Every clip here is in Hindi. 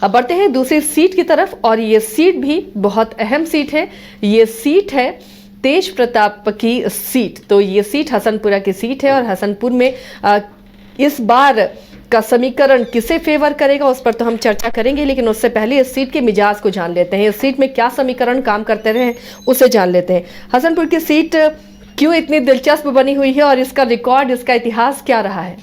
अब बढ़ते हैं दूसरी सीट की तरफ और ये सीट भी बहुत अहम सीट है। ये सीट है तेज प्रताप की सीट। तो ये सीट हसनपुरा की सीट है और हसनपुर में इस बार का समीकरण किसे फेवर करेगा उस पर तो हम चर्चा करेंगे, लेकिन उससे पहले इस सीट के मिजाज को जान लेते हैं। इस सीट में क्या समीकरण काम करते रहे उसे जान लेते हैं। हसनपुर की सीट क्यों इतनी दिलचस्प बनी हुई है और इसका रिकॉर्ड, इसका इतिहास क्या रहा है?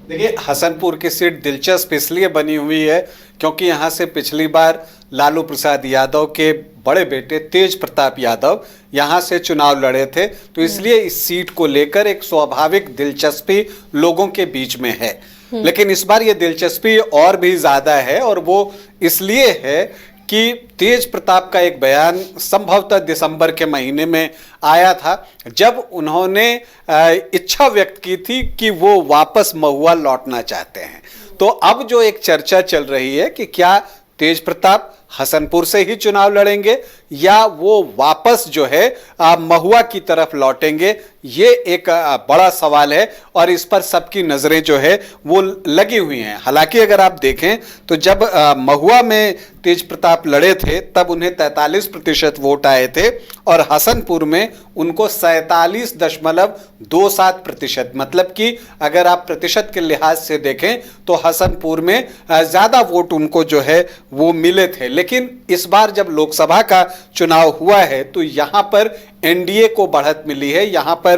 देखिए, हसनपुर की सीट दिलचस्प इसलिए बनी हुई है क्योंकि यहाँ से पिछली बार लालू प्रसाद यादव के बड़े बेटे तेज प्रताप यादव यहाँ से चुनाव लड़े थे, तो इसलिए इस सीट को लेकर एक स्वाभाविक दिलचस्पी लोगों के बीच में है। लेकिन इस बार ये दिलचस्पी और भी ज्यादा है और वो इसलिए है कि तेज प्रताप का एक बयान संभवतः दिसंबर के महीने में आया था, जब उन्होंने इच्छा व्यक्त की थी कि वो वापस महुआ लौटना चाहते हैं। तो अब जो एक चर्चा चल रही है कि क्या तेज प्रताप हसनपुर से ही चुनाव लड़ेंगे या वो वापस जो है महुआ की तरफ लौटेंगे, ये एक बड़ा सवाल है और इस पर सबकी नजरें जो है वो लगी हुई हैं। हालांकि अगर आप देखें तो जब महुआ में तेज प्रताप लड़े थे तब उन्हें 43% वोट आए थे और हसनपुर में उनको 47.27%, मतलब कि अगर आप प्रतिशत के लिहाज से देखें तो हसनपुर में ज्यादा वोट उनको जो है वो मिले थे। लेकिन इस बार जब लोकसभा का चुनाव हुआ है तो यहां पर एनडीए को बढ़त मिली है। यहां पर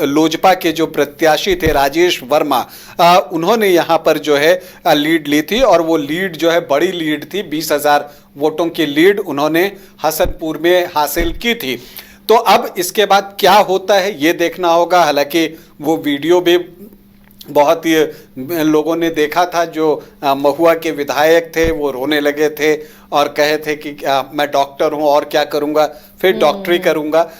लोजपा के जो प्रत्याशी थे राजेश वर्मा, उन्होंने यहां पर जो है लीड ली थी और वो लीड जो है बड़ी लीड थी, 20,000 वोटों की लीड उन्होंने हसनपुर में हासिल की थी। तो अब इसके बाद क्या होता है ये देखना होगा। हालांकि वो वीडियो भी बहुत ही लोगों ने देखा था, जो महुआ के विधायक थे वो रोने लगे थे और कहे थे कि मैं डॉक्टर हूं और क्या करूंगा, फिर डॉक्टरी करूंगा,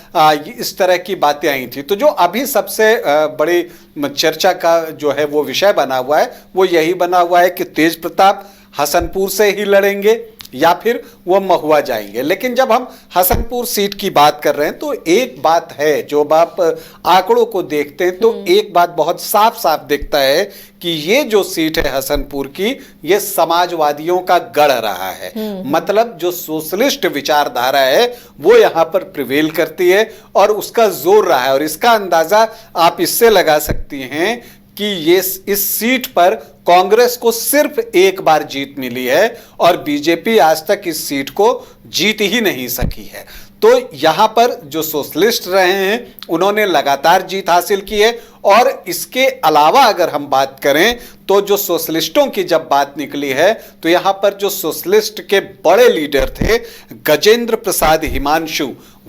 इस तरह की बातें आई थी। तो जो अभी सबसे बड़ी चर्चा का जो है वो विषय बना हुआ है वो यही बना हुआ है कि तेज प्रताप हसनपुर से ही लड़ेंगे या फिर वो महुआ जाएंगे। लेकिन जब हम हसनपुर सीट की बात कर रहे हैं तो एक बात है, जो आप आंकड़ों को देखते हैं तो एक बात बहुत साफ साफ दिखता है कि ये जो सीट है हसनपुर की, ये समाजवादियों का गढ़ रहा है। मतलब जो सोशलिस्ट विचारधारा है वो यहां पर प्रिवेल करती है और उसका जोर रहा है। और इसका अंदाजा आप इससे लगा सकती हैं कि ये इस सीट पर कांग्रेस को सिर्फ एक बार जीत मिली है और बीजेपी आज तक इस सीट को जीत ही नहीं सकी है। तो यहां पर जो सोशलिस्ट रहे हैं उन्होंने लगातार जीत हासिल की है। और इसके अलावा अगर हम बात करें तो जो सोशलिस्टों की जब बात निकली है तो यहां पर जो सोशलिस्ट के बड़े लीडर थे गजेंद्र प्रसाद हिमांशु,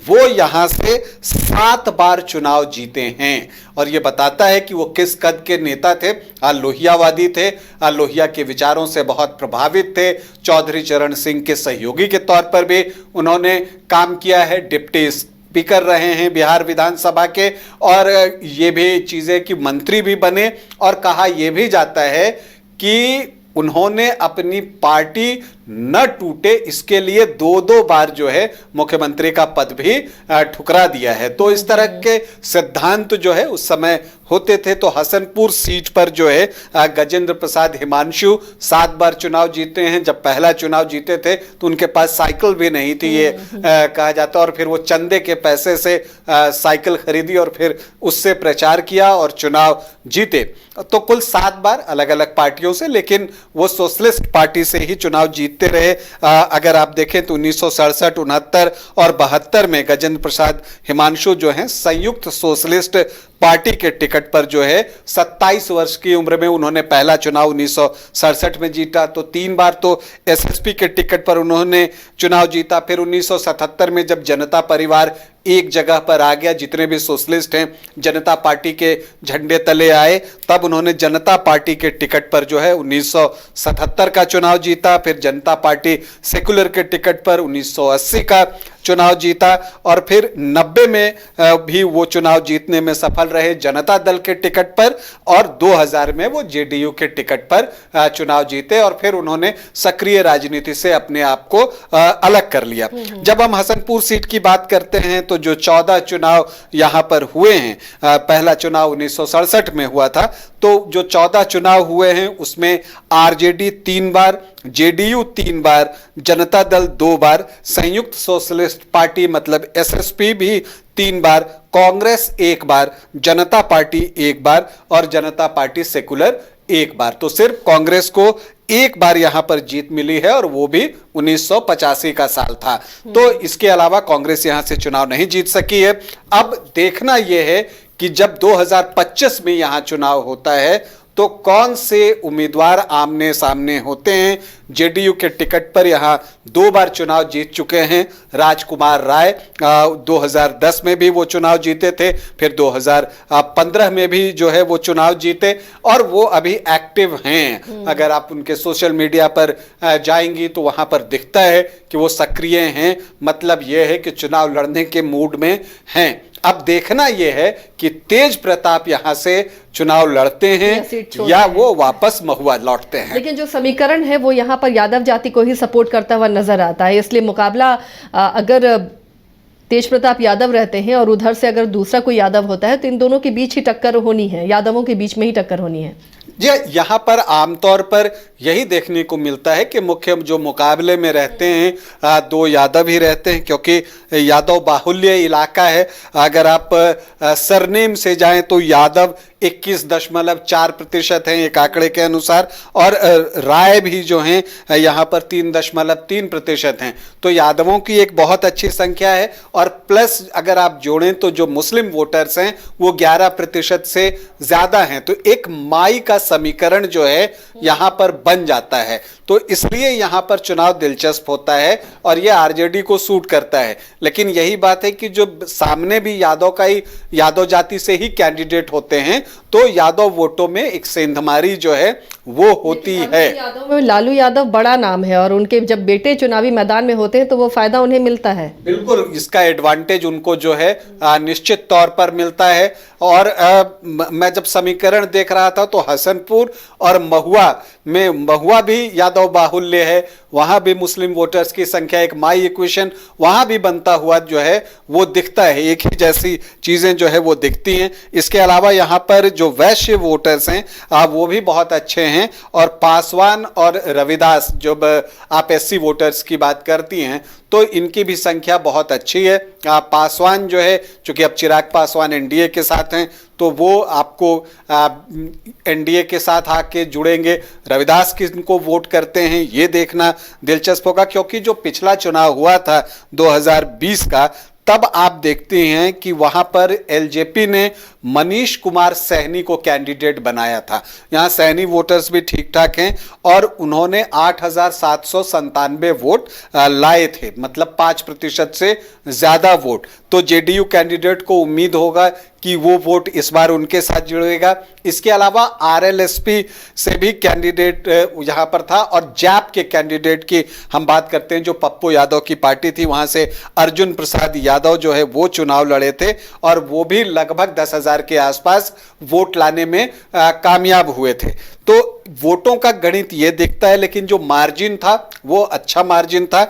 वो यहां से 7 बार चुनाव जीते हैं और यह बताता है कि वो किस कद के नेता थे। लोहियावादी थे, लोहिया के विचारों से बहुत प्रभावित थे। चौधरी चरण सिंह के सहयोगी के तौर पर भी उन्होंने काम किया है, डिप्टी स्पीकर रहे हैं बिहार विधानसभा के, और ये भी चीजें कि मंत्री भी बने। और कहा यह भी जाता है कि उन्होंने अपनी पार्टी न टूटे इसके लिए 2-2 बार जो है मुख्यमंत्री का पद भी ठुकरा दिया है। तो इस तरह के सिद्धांत जो है उस समय होते थे। तो हसनपुर सीट पर जो है गजेंद्र प्रसाद हिमांशु 7 बार चुनाव जीते हैं। जब पहला चुनाव जीते थे तो उनके पास साइकिल भी नहीं थी, ये कहा जाता, और फिर वो चंदे के पैसे से साइकिल खरीदी और फिर उससे प्रचार किया और चुनाव जीते। तो कुल 7 बार अलग अलग पार्टियों से, लेकिन वो सोशलिस्ट पार्टी से ही चुनाव जीतते रहे। अगर आप देखें तो 1967, 69 और 72 में गजेंद्र प्रसाद हिमांशु जो हैं संयुक्त सोशलिस्ट पार्टी के टिकट पर जो है 27 वर्ष की उम्र में उन्होंने पहला चुनाव 1967 में जीता। तो 3 बार तो एसएसपी के टिकट पर उन्होंने चुनाव जीता। फिर 1977 में जब जनता परिवार एक जगह पर आ गया, जितने भी सोशलिस्ट हैं जनता पार्टी के झंडे तले आए, तब उन्होंने जनता पार्टी के टिकट पर जो है 1977 का चुनाव जीता। फिर जनता पार्टी सेकुलर के टिकट पर 1980 का चुनाव जीता और फिर 90 में भी वो चुनाव जीतने में सफल रहे जनता दल के टिकट पर, और 2000 में वो जेडीयू के टिकट पर चुनाव जीते और फिर उन्होंने सक्रिय राजनीति से अपने आप को अलग कर लिया। जब हम हसनपुर सीट की बात करते हैं तो तो जो 14 चुनाव यहाँ पर हुए हैं, पहला चुनाव 1967 में हुआ था, तो जो 14 चुनाव हुए हैं उसमें आरजेडी 3 बार, जेडीयू 3 बार, जनता दल 2 बार, संयुक्त सोशलिस्ट पार्टी मतलब एसएसपी भी 3 बार, कांग्रेस 1 बार, जनता पार्टी 1 बार और जनता पार्टी सेकुलर 1 बार। तो सिर्फ कांग्रेस को 1 बार यहां पर जीत मिली है और वो भी 1985 का साल था। तो इसके अलावा कांग्रेस यहां से चुनाव नहीं जीत सकी है। अब देखना यह है कि जब 2025 में यहां चुनाव होता है तो कौन से उम्मीदवार आमने सामने होते हैं। जेडीयू के टिकट पर यहां 2 बार चुनाव जीत चुके हैं राजकुमार राय, 2010 में भी वो चुनाव जीते थे, फिर 2015 में भी जो है वो चुनाव जीते और वो अभी एक्टिव हैं। अगर आप उनके सोशल मीडिया पर जाएंगी तो वहां पर दिखता है कि वो सक्रिय हैं, मतलब ये है कि चुनाव लड़ने के मूड में हैं। अब देखना यह है कि तेज प्रताप यहां से चुनाव लड़ते हैं या वो वापस महुआ लौटते हैं। लेकिन जो समीकरण है वो यहाँ पर यादव जाति को ही सपोर्ट करता हुआ नजर आता है, इसलिए मुकाबला अगर तेज प्रताप यादव रहते हैं और उधर से अगर दूसरा कोई यादव होता है तो इन दोनों के बीच ही टक्कर होनी है, यादवों के बीच में ही टक्कर होनी है। जी, यहाँ पर आमतौर पर यही देखने को मिलता है कि मुख्य जो मुकाबले में रहते हैं 2 यादव ही रहते हैं, क्योंकि यादव बाहुल्य इलाका है। अगर आप सरनेम से जाएं तो यादव 21.4% हैं एक आंकड़े के अनुसार, और राय भी जो हैं यहाँ पर 3.3% हैं। तो यादवों की एक बहुत अच्छी संख्या है और प्लस अगर आप जोड़ें तो जो मुस्लिम वोटर्स हैं वो 11% से ज्यादा हैं। तो एक माई का समीकरण जो है यहाँ पर बन जाता है। तो इसलिए यहाँ पर चुनाव दिलचस्प होता है और यह आरजेडी को सूट करता है। लेकिन यही बात है कि जो सामने भी यादव जाति से ही कैंडिडेट होते हैं तो यादव वोटों में एक सेंधमारी जो है वो होती है। यादव में लालू यादव बड़ा नाम है और उनके जब बेटे चुनावी मैदान में होते हैं तो वो फायदा उन्हें मिलता है। बिल्कुल, इसका एडवांटेज उनको जो है निश्चित तौर पर मिलता है। और मैं जब समीकरण देख रहा था तो हसनपुर और महुआ भी यादव बाहुल्य है, वहां भी मुस्लिम वोटर्स की संख्या, एक माई इक्वेशन वहां भी बनता हुआ जो है वो दिखता है, एक ही जैसी चीजें जो है वो दिखती हैं। इसके अलावा यहाँ पर जो वैश्य वोटर्स हैं वो भी बहुत अच्छे हैं और पासवान और रविदास, जब आप एससी वोटर्स की बात करती हैं तो इनकी भी संख्या बहुत अच्छी है। पासवान जो है, चूंकि अब चिराग पासवान एनडीए के साथ हैं तो वो आपको एनडीए के साथ आके जुड़ेंगे। रविदास किनको वोट करते हैं ये देखना दिलचस्प होगा, क्योंकि जो पिछला चुनाव हुआ था 2020 का, तब आप देखते हैं कि वहां पर एलजेपी ने मनीष कुमार सैनी को कैंडिडेट बनाया था। यहां सैनी वोटर्स भी ठीक ठाक हैं और उन्होंने 8,797 वोट लाए थे, मतलब 5% से ज्यादा वोट। तो जेडीयू कैंडिडेट को उम्मीद होगा कि वो वोट इस बार उनके साथ जुड़ेगा। इसके अलावा आरएलएसपी से भी कैंडिडेट यहां पर था और जैप के कैंडिडेट की हम बात करते हैं, जो पप्पू यादव की पार्टी थी, वहां से अर्जुन प्रसाद यादव जो है वो चुनाव लड़े थे और वो भी लगभग 10,000 के आसपास वोट लाने में कामयाब हुए थे। तो वोटों का गणित ये दिखता है, लेकिन जो मार्जिन था वो अच्छा मार्जिन था।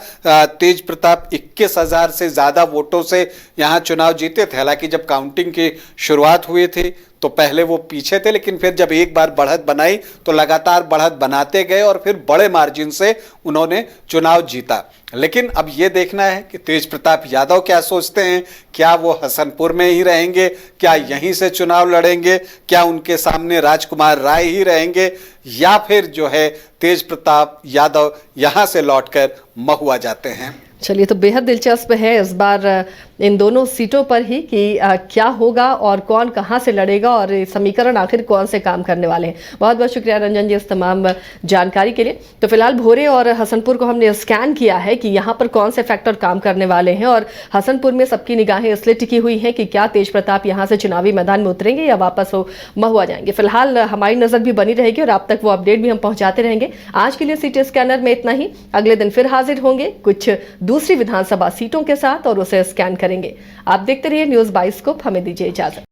तेज प्रताप 21,000 से ज्यादा वोटों से यहां चुनाव जीते थे। हालांकि जब काउंटिंग की शुरुआत हुई थी तो पहले वो पीछे थे, लेकिन फिर जब एक बार बढ़त बनाई तो लगातार बढ़त बनाते गए और फिर बड़े मार्जिन से उन्होंने चुनाव जीता। लेकिन अब ये देखना है कि तेज प्रताप यादव क्या सोचते हैं, क्या वो हसनपुर में ही रहेंगे, क्या यहीं से चुनाव लड़ेंगे, क्या उनके सामने राजकुमार राय ही रहेंगे, या फिर जो है तेज प्रताप यादव यहां से लौटकर महुआ जाते हैं। चलिए, तो बेहद दिलचस्प है इस बार इन दोनों सीटों पर ही कि क्या होगा और कौन कहां से लड़ेगा और समीकरण आखिर कौन से काम करने वाले हैं। बहुत बहुत शुक्रिया रंजन जी इस तमाम जानकारी के लिए। तो फिलहाल भोरे और हसनपुर को हमने स्कैन किया है कि यहाँ पर कौन से फैक्टर काम करने वाले हैं और हसनपुर में सबकी निगाहें इसलिए टिकी हुई हैं कि क्या तेज प्रताप यहाँ से चुनावी मैदान में उतरेंगे या वापस वो महुआ जाएंगे। फिलहाल हमारी नज़र भी बनी रहेगी और आप तक वो अपडेट भी हम पहुँचाते रहेंगे। आज के लिए सिटी स्कैनर में इतना ही। अगले दिन फिर हाजिर होंगे कुछ दूसरी विधानसभा सीटों के साथ और उसे स्कैन करेंगे। आप देखते रहिए न्यूज़ बाइस्कोप। हमें दीजिए इजाजत।